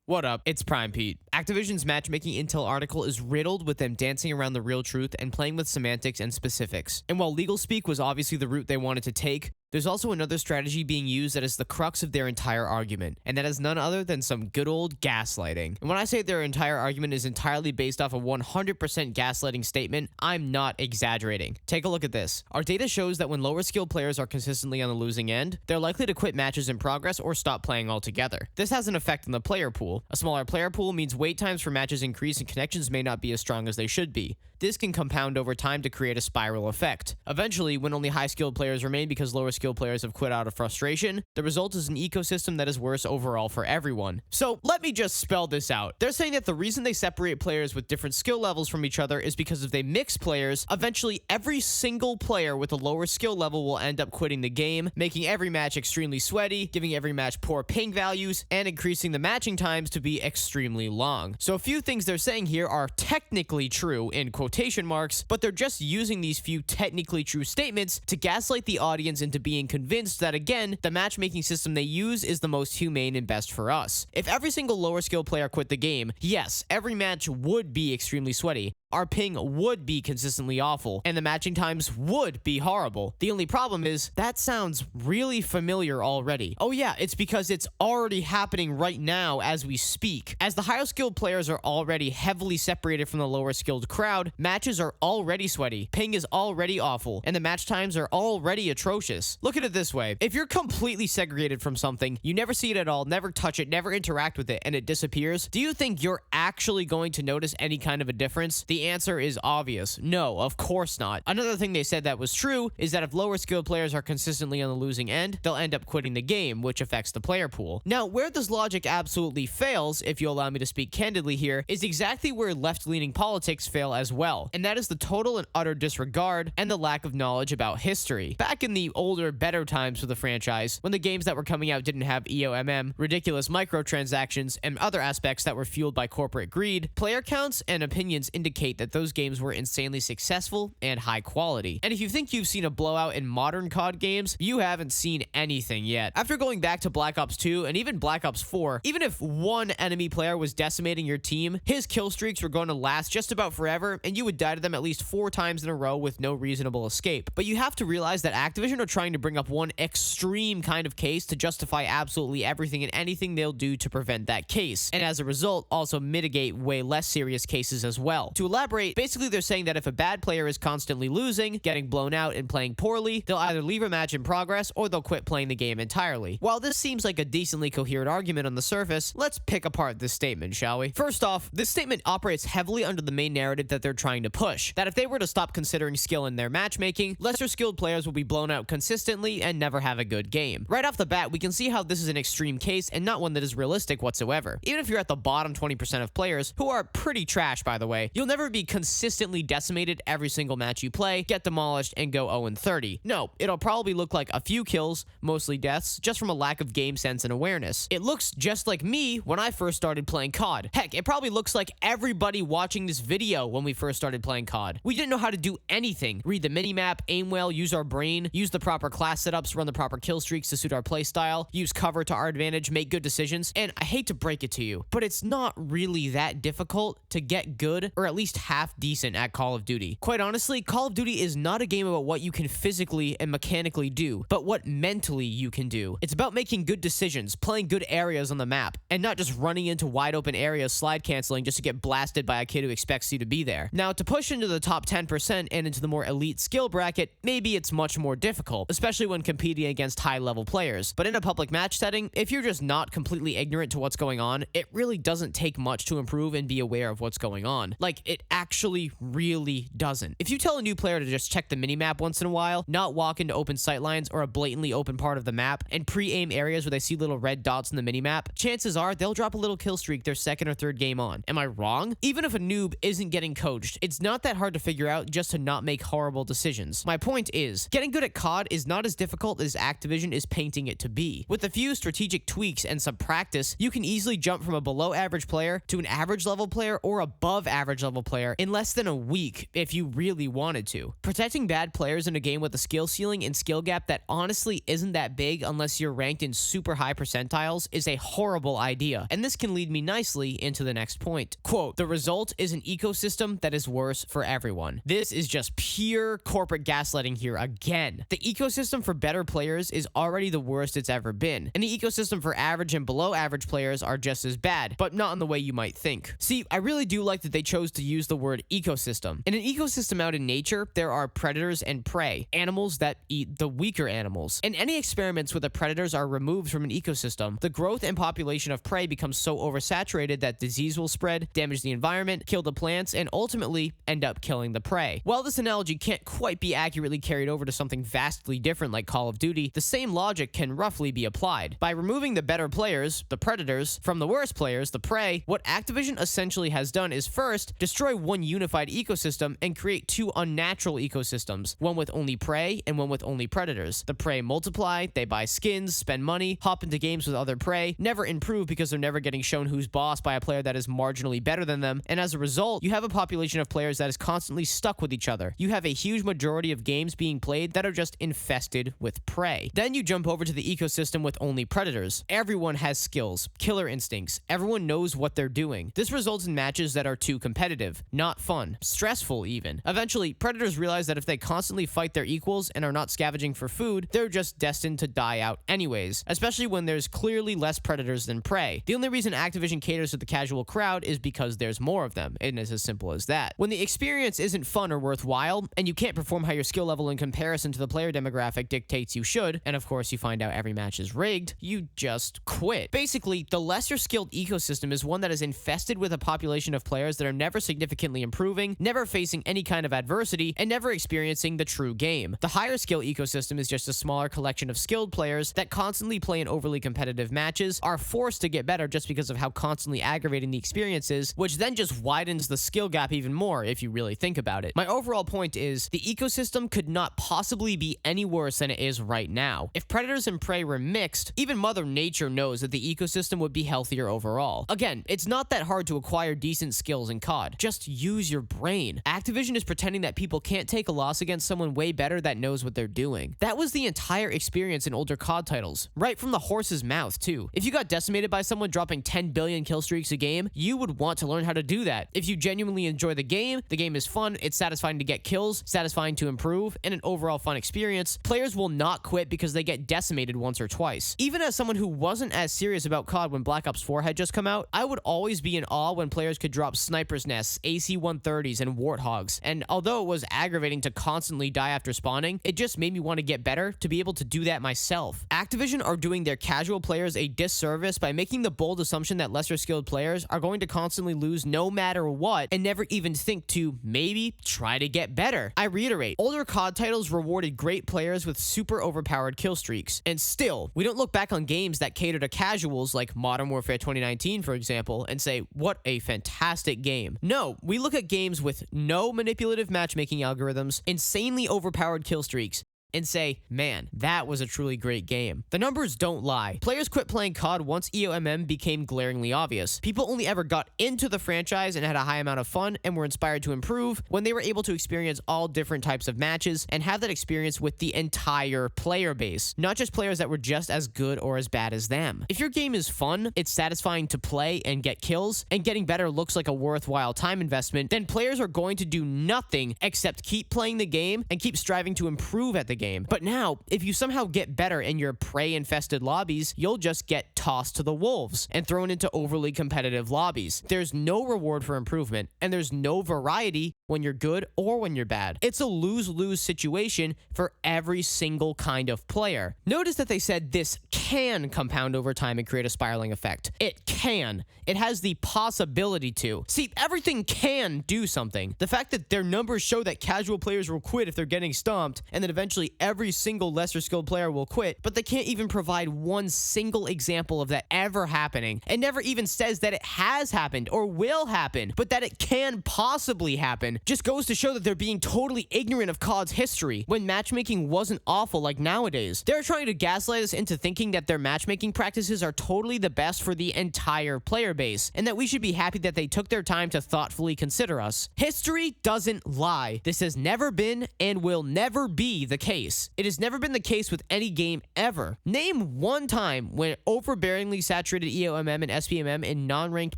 What up? It's Prime Pete. Activision's matchmaking intel article is riddled with them dancing around the real truth and playing with semantics and specifics. And while legal speak was obviously the route they wanted to take, there's also another strategy being used that is the crux of their entire argument, and that is none other than some good old gaslighting. And when I say their entire argument is entirely based off a 100% gaslighting statement, I'm not exaggerating. Take a look at this. Our data shows that when lower skilled players are consistently on the losing end, they're likely to quit matches in progress or stop playing altogether. This has an effect on the player pool. A smaller player pool means wait times for matches increase and connections may not be as strong as they should be. This can compound over time to create a spiral effect. Eventually, when only high-skilled players remain because lower-skilled players have quit out of frustration, the result is an ecosystem that is worse overall for everyone. So let me just spell this out. They're saying that the reason they separate players with different skill levels from each other is because if they mix players, eventually every single player with a lower skill level will end up quitting the game, making every match extremely sweaty, giving every match poor ping values, and increasing the matching times to be extremely long. So a few things they're saying here are technically true in quotation marks, but they're just using these few technically true statements to gaslight the audience into being convinced that, again, the matchmaking system they use is the most humane and best for us. If every single lower skill player quit the game, yes, every match would be extremely sweaty. Our ping would be consistently awful, and the matching times would be horrible. The only problem is, that sounds really familiar already. Oh yeah, it's because it's already happening right now as we speak. As the higher skilled players are already heavily separated from the lower skilled crowd, matches are already sweaty, ping is already awful, and the match times are already atrocious. Look at it this way. If you're completely segregated from something, you never see it at all, never touch it, never interact with it, and it disappears, do you think you're actually going to notice any kind of a difference? The answer is obvious. No, of course not. Another thing they said that was true is that if lower skilled players are consistently on the losing end, they'll end up quitting the game, which affects the player pool. Now, where this logic absolutely fails, if you allow me to speak candidly here, is exactly where left-leaning politics fail as well, and that is the total and utter disregard and the lack of knowledge about history. Back in the older, better times for the franchise, when the games that were coming out didn't have EOMM, ridiculous microtransactions, and other aspects that were fueled by corporate greed, player counts and opinions indicate that those games were insanely successful and high quality. And if you think you've seen a blowout in modern COD games, you haven't seen anything yet. After going back to Black Ops 2 and even Black Ops 4, even if one enemy player was decimating your team, his kill streaks were going to last just about forever, and you would die to them at least 4 times in a row with no reasonable escape. But you have to realize that Activision are trying to bring up one extreme kind of case to justify absolutely everything and anything they'll do to prevent that case, and as a result, also mitigate way less serious cases as well. To elaborate, basically they're saying that if a bad player is constantly losing, getting blown out, and playing poorly, they'll either leave a match in progress or they'll quit playing the game entirely. While this seems like a decently coherent argument on the surface, let's pick apart this statement, shall we? First off, this statement operates heavily under the main narrative that they're trying to push, that if they were to stop considering skill in their matchmaking, lesser skilled players will be blown out consistently and never have a good game. Right off the bat, we can see how this is an extreme case and not one that is realistic whatsoever. Even if you're at the bottom 20% of players, who are pretty trash by the way, you'll never be consistently decimated every single match you play, get demolished, and go 0-30. No, it'll probably look like a few kills, mostly deaths, just from a lack of game sense and awareness. It looks just like me when I first started playing COD. Heck, it probably looks like everybody watching this video when we first started playing COD. We didn't know how to do anything. Read the minimap, aim well, use our brain, use the proper class setups, run the proper kill streaks to suit our playstyle, use cover to our advantage, make good decisions, and I hate to break it to you, but it's not really that difficult to get good, or at least half decent at Call of Duty. Quite honestly, Call of Duty is not a game about what you can physically and mechanically do, but what mentally you can do. It's about making good decisions, playing good areas on the map, and not just running into wide open areas slide canceling just to get blasted by a kid who expects you to be there. Now, to push into the top 10% and into the more elite skill bracket, maybe it's much more difficult, especially when competing against high-level players. But in a public match setting, if you're just not completely ignorant to what's going on, it really doesn't take much to improve and be aware of what's going on. Like, it actually really doesn't. If you tell a new player to just check the minimap once in a while, not walk into open sightlines or a blatantly open part of the map, and pre-aim areas where they see little red dots in the minimap, chances are they'll drop a little kill streak their second or third game on. Am I wrong? Even if a noob isn't getting coached, it's not that hard to figure out just to not make horrible decisions. My point is, getting good at COD is not as difficult as Activision is painting it to be. With a few strategic tweaks and some practice, you can easily jump from a below average player to an average level player or above average level player player in less than a week if you really wanted to. Protecting bad players in a game with a skill ceiling and skill gap that honestly isn't that big unless you're ranked in super high percentiles is a horrible idea, and this can lead me nicely into the next point. Quote, "The result is an ecosystem that is worse for everyone." This is just pure corporate gaslighting here again. The ecosystem for better players is already the worst it's ever been, and the ecosystem for average and below average players are just as bad, but not in the way you might think. See, I really do like that they chose to use the word ecosystem. In an ecosystem out in nature, there are predators and prey, animals that eat the weaker animals. And any experiments where the predators are removed from an ecosystem, the growth and population of prey becomes so oversaturated that disease will spread, damage the environment, kill the plants, and ultimately end up killing the prey. While this analogy can't quite be accurately carried over to something vastly different like Call of Duty, the same logic can roughly be applied. By removing the better players, the predators, from the worse players, the prey, what Activision essentially has done is first, destroy one unified ecosystem and create two unnatural ecosystems, one with only prey and one with only predators. The prey multiply, they buy skins, spend money, hop into games with other prey, never improve because they're never getting shown who's boss by a player that is marginally better than them, and as a result, you have a population of players that is constantly stuck with each other. You have a huge majority of games being played that are just infested with prey. Then you jump over to the ecosystem with only predators. Everyone has skills, killer instincts, everyone knows what they're doing. This results in matches that are too competitive, not fun, stressful even. Eventually, predators realize that if they constantly fight their equals and are not scavenging for food, they're just destined to die out anyways, especially when there's clearly less predators than prey. The only reason Activision caters to the casual crowd is because there's more of them, and it's as simple as that. When the experience isn't fun or worthwhile, and you can't perform how your skill level in comparison to the player demographic dictates you should, and of course you find out every match is rigged, you just quit. Basically, the lesser skilled ecosystem is one that is infested with a population of players that are never significantly improving, never facing any kind of adversity, and never experiencing the true game. The higher skill ecosystem is just a smaller collection of skilled players that constantly play in overly competitive matches, are forced to get better just because of how constantly aggravating the experience is, which then just widens the skill gap even more if you really think about it. My overall point is, the ecosystem could not possibly be any worse than it is right now. If predators and prey were mixed, even Mother Nature knows that the ecosystem would be healthier overall. Again, it's not that hard to acquire decent skills in COD. Just use your brain. Activision is pretending that people can't take a loss against someone way better that knows what they're doing. That was the entire experience in older COD titles, right from the horse's mouth too. If you got decimated by someone dropping 10 billion kill streaks a game, you would want to learn how to do that. If you genuinely enjoy the game is fun, it's satisfying to get kills, satisfying to improve, and an overall fun experience, players will not quit because they get decimated once or twice. Even as someone who wasn't as serious about COD when Black Ops 4 had just come out, I would always be in awe when players could drop sniper's nests, AC-130s, and warthogs, and although it was aggravating to constantly die after spawning, it just made me want to get better to be able to do that myself. Activision are doing their casual players a disservice by making the bold assumption that lesser skilled players are going to constantly lose no matter what and never even think to maybe try to get better. I reiterate, older COD titles rewarded great players with super overpowered kill streaks, and still, we don't look back on games that cater to casuals like Modern Warfare 2019, for example, and say, what a fantastic game. No, we look at games with no manipulative matchmaking algorithms, insanely overpowered kill streaks, and say, man, that was a truly great game. The numbers don't lie. Players quit playing COD once EOMM became glaringly obvious. People only ever got into the franchise and had a high amount of fun and were inspired to improve when they were able to experience all different types of matches and have that experience with the entire player base, not just players that were just as good or as bad as them. If your game is fun, it's satisfying to play and get kills, and getting better looks like a worthwhile time investment, then players are going to do nothing except keep playing the game and keep striving to improve at the game. But now, if you somehow get better in your prey-infested lobbies, you'll just get tossed to the wolves and thrown into overly competitive lobbies. There's no reward for improvement, and there's no variety when you're good or when you're bad. It's a lose-lose situation for every single kind of player. Notice that they said this can compound over time and create a spiraling effect. It can. It has the possibility to. See, everything can do something. The fact that their numbers show that casual players will quit if they're getting stomped, and then eventually theory, every single lesser skilled player will quit, but they can't even provide one single example of that ever happening, and never even says that it has happened or will happen, but that it can possibly happen. Just goes to show that they're being totally ignorant of COD's history when matchmaking wasn't awful like nowadays. They're trying to gaslight us into thinking that their matchmaking practices are totally the best for the entire player base, and that we should be happy that they took their time to thoughtfully consider us. History doesn't lie. This has never been and will never be the case. It has never been the case with any game ever. Name one time when overbearingly saturated EOMM and SBMM in non-ranked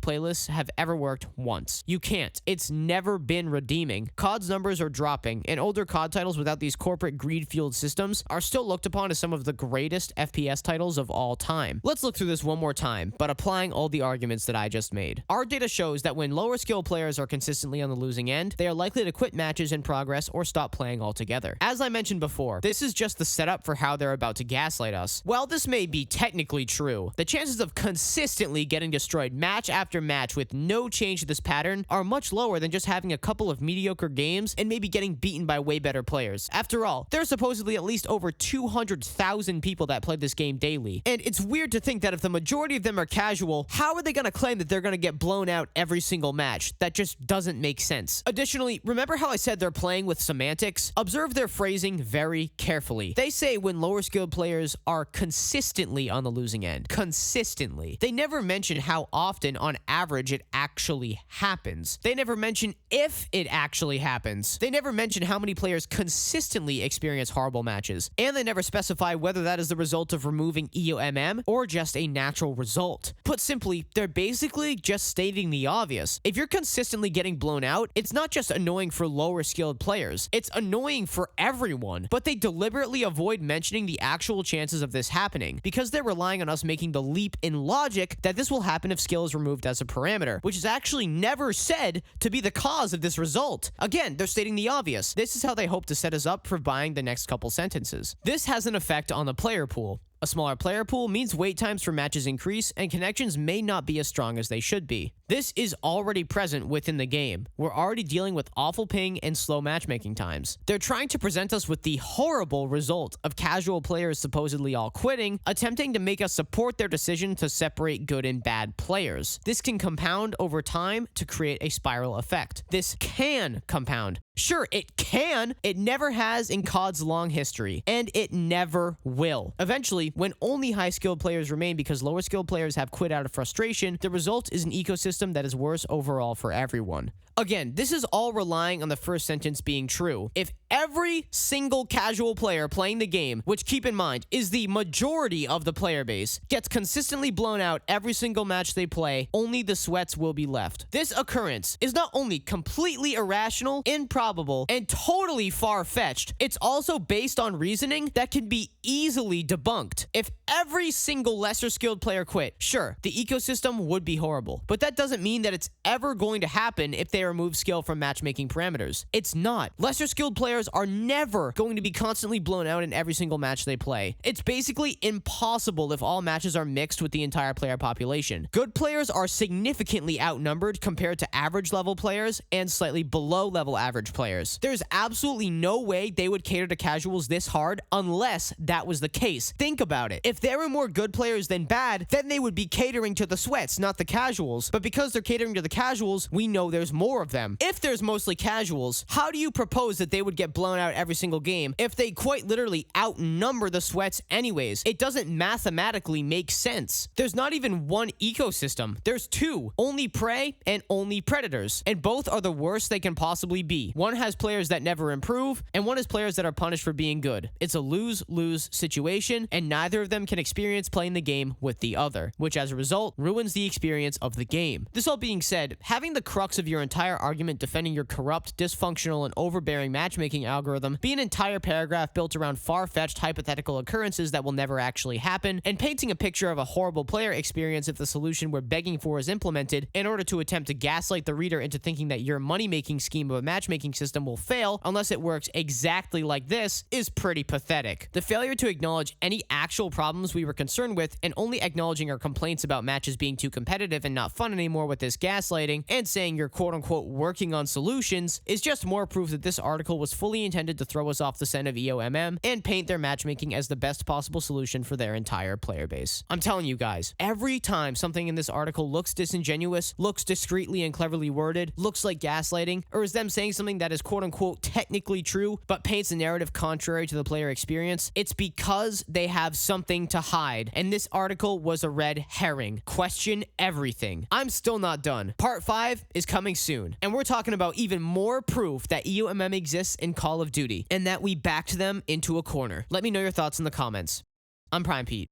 playlists have ever worked once. You can't. It's never been redeeming. COD's numbers are dropping, and older COD titles without these corporate greed-fueled systems are still looked upon as some of the greatest FPS titles of all time. Let's look through this one more time, but applying all the arguments that I just made. Our data shows that when lower skill players are consistently on the losing end, they are likely to quit matches in progress or stop playing altogether. As I mentioned before, this is just the setup for how they're about to gaslight us. While this may be technically true, the chances of consistently getting destroyed match after match with no change to this pattern are much lower than just having a couple of mediocre games and maybe getting beaten by way better players. After all, there's supposedly at least over 200,000 people that play this game daily, and it's weird to think that if the majority of them are casual, how are they going to claim that they're going to get blown out every single match? That just doesn't make sense. Additionally, remember how I said they're playing with semantics? Observe their phrasing very carefully. They say when lower skilled players are consistently on the losing end. Consistently. They never mention how often on average it actually happens. They never mention if it actually happens. They never mention how many players consistently experience horrible matches. And they never specify whether that is the result of removing EOMM or just a natural result. Put simply, they're basically just stating the obvious. If you're consistently getting blown out, it's not just annoying for lower skilled players. It's annoying for everyone. But they deliberately avoid mentioning the actual chances of this happening because they're relying on us making the leap in logic that this will happen if skill is removed as a parameter, which is actually never said to be the cause of this result. Again, they're stating the obvious. This is how they hope to set us up for buying the next couple sentences. This has an effect on the player pool. A smaller player pool means wait times for matches increase and connections may not be as strong as they should be. This is already present within the game. We're already dealing with awful ping and slow matchmaking times. They're trying to present us with the horrible result of casual players supposedly all quitting, attempting to make us support their decision to separate good and bad players. This can compound over time to create a spiral effect. This can compound. Sure, it can. It never has in COD's long history, and it never will. Eventually, when only high-skilled players remain because lower-skilled players have quit out of frustration, the result is an ecosystem that is worse overall for everyone. Again, this is all relying on the first sentence being true. If every single casual player playing the game, which keep in mind is the majority of the player base, gets consistently blown out every single match they play, only the sweats will be left. This occurrence is not only completely irrational, improbable, and totally far-fetched, it's also based on reasoning that can be easily debunked. If every single lesser skilled player quit, sure, the ecosystem would be horrible, but that doesn't mean that it's ever going to happen if they remove skill from matchmaking parameters. It's not. Lesser skilled players are never going to be constantly blown out in every single match they play. It's basically impossible if all matches are mixed with the entire player population. Good players are significantly outnumbered compared to average level players and slightly below level average players. There's absolutely no way they would cater to casuals this hard unless that was the case. Think about it. If there were more good players than bad, then they would be catering to the sweats, not the casuals. But because they're catering to the casuals, we know there's more of them. If there's mostly casuals, how do you propose that they would get blown out every single game if they quite literally outnumber the sweats anyways? It doesn't mathematically make sense. There's not even one ecosystem. There's two. Only prey and only predators. And both are the worst they can possibly be. One has players that never improve, and one has players that are punished for being good. It's a lose-lose situation, and neither of them can experience playing the game with the other, which as a result ruins the experience of the game. This all being said, having the crux of your entire argument defending your corrupt, dysfunctional, and overbearing matchmaking algorithm be an entire paragraph built around far-fetched hypothetical occurrences that will never actually happen, and painting a picture of a horrible player experience if the solution we're begging for is implemented in order to attempt to gaslight the reader into thinking that your money-making scheme of a matchmaking system will fail unless it works exactly like this is pretty pathetic. The failure to acknowledge any actual problems we were concerned with and only acknowledging our complaints about matches being too competitive and not fun anymore with this gaslighting and saying you're quote-unquote working on solutions is just more proof that this article was fully intended to throw us off the scent of EOMM and paint their matchmaking as the best possible solution for their entire player base. I'm telling you guys, every time something in this article looks disingenuous, looks discreetly and cleverly worded, looks like gaslighting, or is them saying something that is quote-unquote technically true but paints a narrative contrary to the player experience, it's because they have something to hide, and this article was a red herring. Question everything. I'm still not done. Part 5 is coming soon, and we're talking about even more proof that EOMM exists in Call of Duty, and that we backed them into a corner. Let me know your thoughts in the comments. I'm Prime Pete.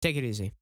Take it easy.